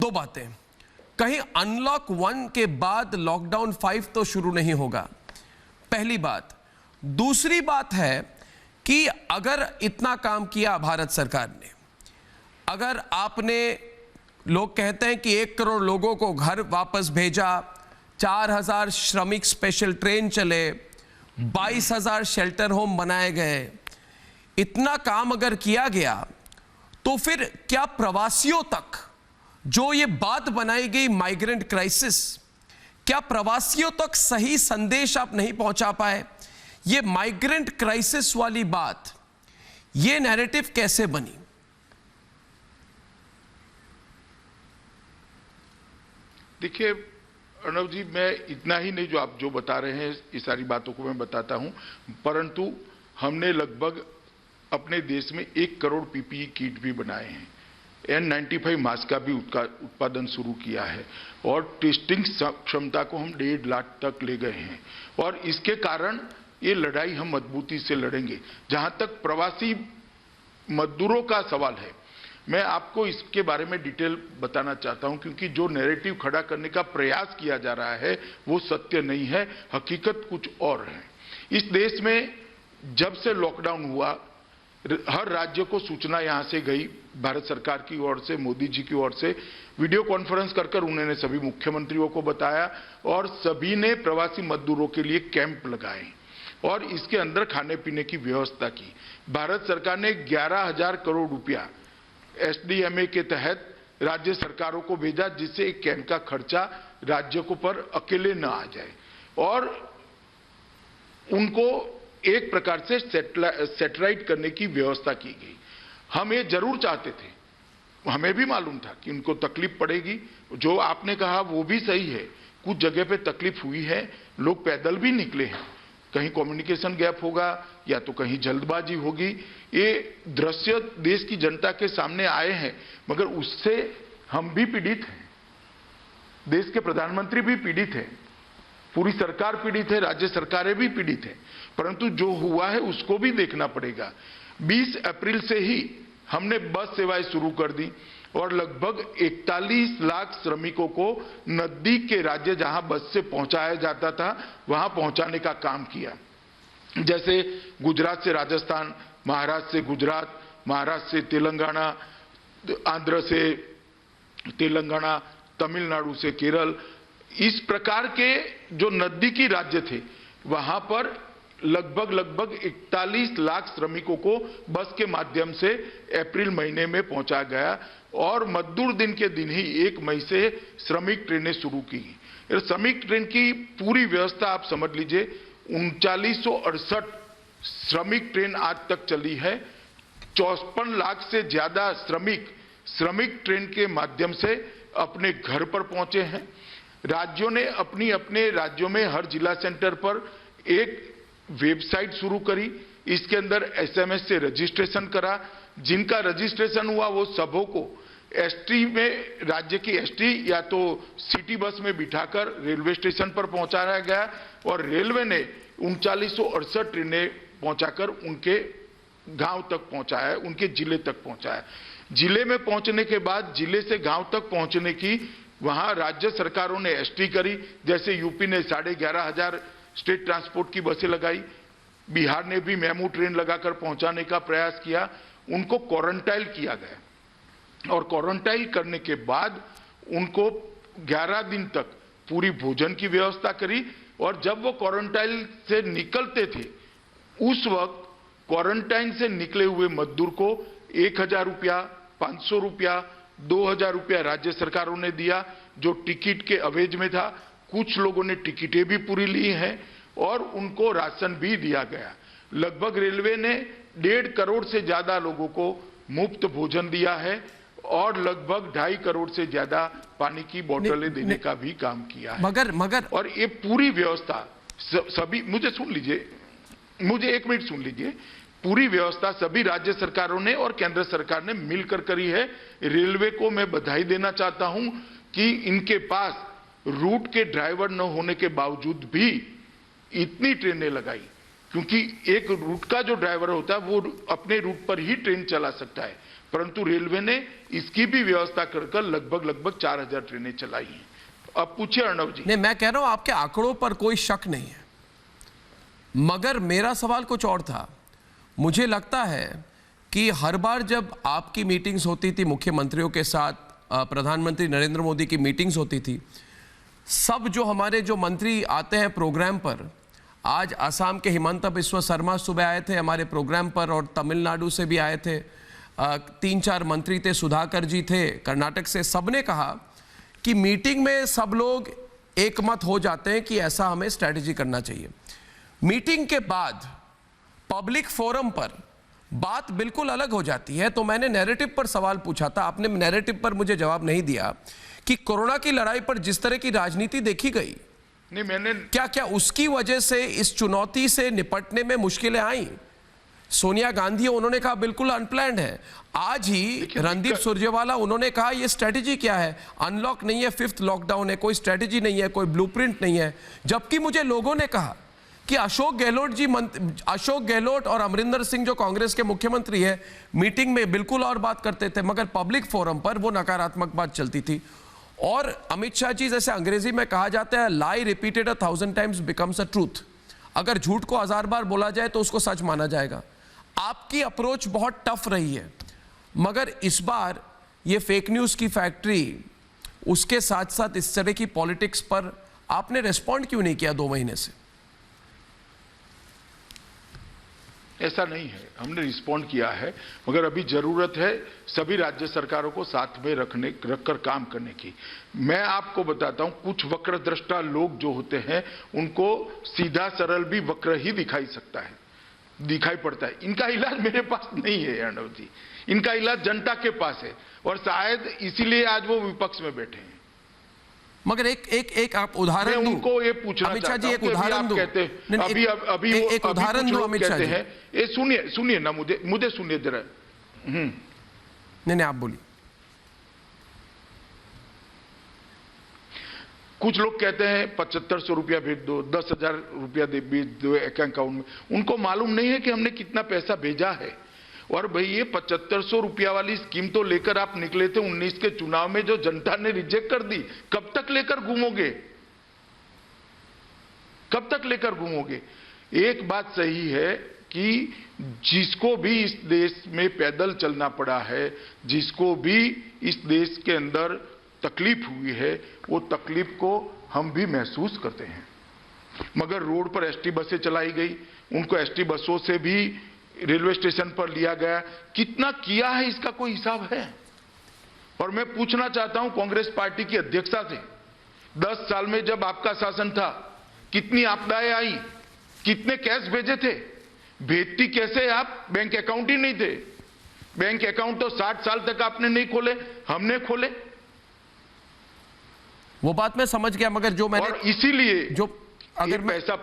दो बातें, कहीं अनलॉक 1 के बाद लॉकडाउन 5 तो शुरू नहीं होगा, पहली बात। दूसरी बात है कि अगर इतना काम किया भारत सरकार ने, अगर आपने, लोग कहते हैं कि 1 करोड़ लोगों को घर वापस भेजा, 4000 श्रमिक स्पेशल ट्रेन चले, 22,000 शेल्टर होम बनाए गए, इतना काम अगर किया गया तो फिर क्या प्रवासियों तक जो ये बात बनाई गई माइग्रेंट क्राइसिस, क्या प्रवासियों तक सही संदेश आप नहीं पहुंचा पाए? ये माइग्रेंट क्राइसिस वाली बात, ये नैरेटिव कैसे बनी? देखिए अर्णव जी, मैं इतना ही नहीं, जो आप जो बता रहे हैं ये सारी बातों को मैं बताता हूं, परंतु हमने लगभग अपने देश में 1 करोड़ पीपीई किट भी बनाए हैं, N95 मास्क का भी उत्पादन शुरू किया है और टेस्टिंग क्षमता को हम 1.5 लाख तक ले गए हैं और इसके कारण ये लड़ाई हम मजबूती से लड़ेंगे। जहां तक प्रवासी मजदूरों का सवाल है, मैं आपको इसके बारे में डिटेल बताना चाहता हूं, क्योंकि जो नैरेटिव खड़ा करने का प्रयास किया जा रहा है वो सत्य नहीं है, हकीकत कुछ और है। इस देश में जब से लॉकडाउन हुआ, हर राज्य को सूचना यहां से गई, भारत सरकार की ओर से, मोदी जी की ओर से वीडियो कॉन्फ्रेंस कर उन्होंने सभी मुख्यमंत्रियों को बताया और सभी ने प्रवासी मजदूरों के लिए कैंप लगाए और इसके अंदर खाने पीने की व्यवस्था की। भारत सरकार ने 11,000 करोड़ रुपया SDMA के तहत राज्य सरकारों को भेजा, जिससे एक कैंप का खर्चा राज्य को पर अकेले न आ जाए और उनको एक प्रकार से सेटेलाइट करने की व्यवस्था की गई। हम ये जरूर चाहते थे, हमें भी मालूम था कि उनको तकलीफ पड़ेगी, जो आपने कहा वो भी सही है, कुछ जगह पे तकलीफ हुई है, लोग पैदल भी निकले हैं, कहीं कम्युनिकेशन गैप होगा या तो कहीं जल्दबाजी होगी, ये दृश्य देश की जनता के सामने आए हैं, मगर उससे हम भी पीड़ित हैं, देश के प्रधानमंत्री भी पीड़ित हैं, पूरी सरकार पीड़ित है, राज्य सरकारें भी पीड़ित हैं, परंतु जो हुआ है उसको भी देखना पड़ेगा। 20 अप्रैल से ही हमने बस सेवाएं शुरू कर दी और लगभग 41 लाख श्रमिकों को नजदीक के राज्य जहां बस से पहुंचाया जाता था वहां पहुंचाने का काम किया। जैसे गुजरात से राजस्थान, महाराष्ट्र से गुजरात, महाराष्ट्र से तेलंगाना, आंध्र से तेलंगाना, तमिलनाडु से केरल, इस प्रकार के जो नजदीकी राज्य थे वहां पर लगभग 41 लाख श्रमिकों को बस के माध्यम से अप्रैल महीने में पहुंचा गया और मजदूर दिन के दिन ही 1 मई से श्रमिक ट्रेनें शुरू की। श्रमिक ट्रेन की पूरी व्यवस्था आप समझ लीजिए, 3968 श्रमिक ट्रेन आज तक चली है। 54 लाख से ज्यादा श्रमिक ट्रेन के माध्यम से अपने घर पर पहुंचे हैं। राज्यों ने अपने राज्यों में हर जिला सेंटर पर एक वेबसाइट शुरू करी, इसके अंदर SMS से रजिस्ट्रेशन करा, जिनका रजिस्ट्रेशन हुआ वो सबों को ST में, राज्य की ST या तो सिटी बस में बिठाकर रेलवे स्टेशन पर पहुंचाया गया और रेलवे ने 3968 ट्रेनें पहुंचाकर उनके गांव तक पहुंचाया, उनके जिले तक पहुंचाया। जिले में पहुंचने के बाद जिले से गांव तक पहुंचने की वहां राज्य सरकारों ने ST करी, जैसे यूपी ने 11,500 स्टेट ट्रांसपोर्ट की बसें लगाई, बिहार ने भी मेमू ट्रेन लगाकर पहुंचाने का प्रयास किया। उनको क्वारंटाइन किया गया और क्वारंटाइन करने के बाद उनको 11 दिन तक पूरी भोजन की व्यवस्था करी और जब वो क्वारंटाइन से निकलते थे उस वक्त क्वारंटाइन से निकले हुए मजदूर को 1,000 रुपया, 500 रुपया, 2,000 रुपया राज्य सरकारों ने दिया, जो टिकट के अवेज में था। कुछ लोगों ने टिकटें भी पूरी ली हैं और उनको राशन भी दिया गया। लगभग रेलवे ने 1.5 करोड़ से ज्यादा लोगों को मुफ्त भोजन दिया है और लगभग 2.5 करोड़ से ज्यादा पानी की बोतलें देने का भी काम किया है। मगर और ये पूरी व्यवस्था सभी, मुझे 1 मिनट सुन लीजिए, पूरी व्यवस्था सभी राज्य सरकारों ने और केंद्र सरकार ने मिलकर करी है। रेलवे को मैं बधाई देना चाहता हूं कि इनके पास रूट के ड्राइवर न होने के बावजूद भी इतनी ट्रेनें लगाई क्योंकि एक रूट का जो ड्राइवर होता है वो अपने रूट पर ही ट्रेन चला सकता है, परंतु रेलवे ने इसकी भी व्यवस्था कर लगभग 4000 ट्रेनें चलाई हैं। अब पूछिए अर्णव जी। नहीं, मैं कह रहा हूं आपके आंकड़ों पर कोई शक नहीं है, मगर मेरा सवाल कुछ और था। मुझे लगता है कि हर बार जब आपकी मीटिंग्स होती थी मुख्यमंत्रियों के साथ, प्रधानमंत्री नरेंद्र मोदी की मीटिंग्स होती थी, सब जो हमारे जो मंत्री आते हैं प्रोग्राम पर, आज असम के हिमंत बिस्वा शर्मा सुबह आए थे हमारे प्रोग्राम पर और तमिलनाडु से भी आए थे, 3-4 मंत्री थे, सुधाकर जी थे कर्नाटक से, सबने कहा कि मीटिंग में सब लोग एकमत हो जाते हैं कि ऐसा हमें स्ट्रैटेजी करना चाहिए। मीटिंग के बाद पब्लिक फोरम पर बात बिल्कुल अलग हो जाती है। तो मैंने नैरेटिव पर सवाल पूछा था, आपने नैरेटिव पर मुझे जवाब नहीं दिया कि कोरोना की लड़ाई पर जिस तरह की राजनीति देखी गई, नहीं मैंने क्या उसकी वजह से इस चुनौती से निपटने में मुश्किलें आई? सोनिया गांधी उन्होंने कहा बिल्कुल अनप्लैंड है। आज ही रणदीप सुरजेवाला उन्होंने कहा ये स्ट्रेटेजी क्या है, अनलॉक नहीं है, 5th लॉकडाउन है, कोई स्ट्रेटेजी नहीं है, कोई ब्लूप्रिंट नहीं है। जबकि मुझे लोगों ने कहा कि अशोक गहलोत और अमरिंदर सिंह जो कांग्रेस के मुख्यमंत्री है, मीटिंग में बिल्कुल और बात करते थे, मगर पब्लिक फोरम पर वो नकारात्मक बात चलती थी। और अमित शाह जी, जैसे अंग्रेजी में कहा जाता है, lie repeated 1000 times becomes a truth. अगर झूठ को 1000 बार बोला जाए तो उसको सच माना जाएगा। आपकी अप्रोच बहुत टफ रही है, मगर इस बार ये फेक न्यूज की फैक्ट्री, उसके साथ साथ इस तरह की पॉलिटिक्स पर आपने रिस्पॉन्ड क्यों नहीं किया 2 महीने से? ऐसा नहीं है, हमने रिस्पॉन्ड किया है, मगर अभी जरूरत है सभी राज्य सरकारों को साथ में रखकर काम करने की। मैं आपको बताता हूं, कुछ वक्रदृष्टा लोग जो होते हैं उनको सीधा सरल भी वक्र ही दिखाई पड़ता है। इनका इलाज मेरे पास नहीं है अर्णव जी, इनका इलाज जनता के पास है, और शायद इसीलिए आज वो विपक्ष में बैठे हैं। मगर एक आप उदाहरण दो। उनको ये पूछना अमित शाह जी, एक चाहता हूं कि उदाहरण दो। अभी एक उदाहरण दो अमित शाह जी। ये सुनिए ना, मुझे सुनिए जरा। नहीं, आप बोलिए। कुछ लोग कहते हैं 7500 रुपया भेज दो, 10,000 रुपया भेज दो एक अकाउंट में। उनको मालूम नहीं है कि हमने कितना पैसा भेजा है। और भाई ये 7500 रुपया वाली स्कीम तो लेकर आप निकले थे 19 के चुनाव में, जो जनता ने रिजेक्ट कर दी। कब तक लेकर घूमोगे, कब तक लेकर घूमोगे? एक बात सही है कि जिसको भी इस देश में पैदल चलना पड़ा है, जिसको भी इस देश के अंदर तकलीफ हुई है, वो तकलीफ को हम भी महसूस करते हैं। मगर रोड पर एसटी बसें चलाई गई, उनको एसटी बसों से भी रेलवे स्टेशन पर लिया गया। कितना किया है इसका कोई हिसाब है? और मैं पूछना चाहता हूं कांग्रेस पार्टी की अध्यक्षा से, 10 साल में जब आपका शासन था, कितनी आपदाएं आई, कितने कैश भेजे थे? भेजती कैसे आप? बैंक अकाउंट ही नहीं थे। बैंक अकाउंट तो 60 साल तक आपने नहीं खोले, हमने खोले। वो बात मैं समझ गया, मगर जो मैंने, और इसीलिए जो अगर पैसा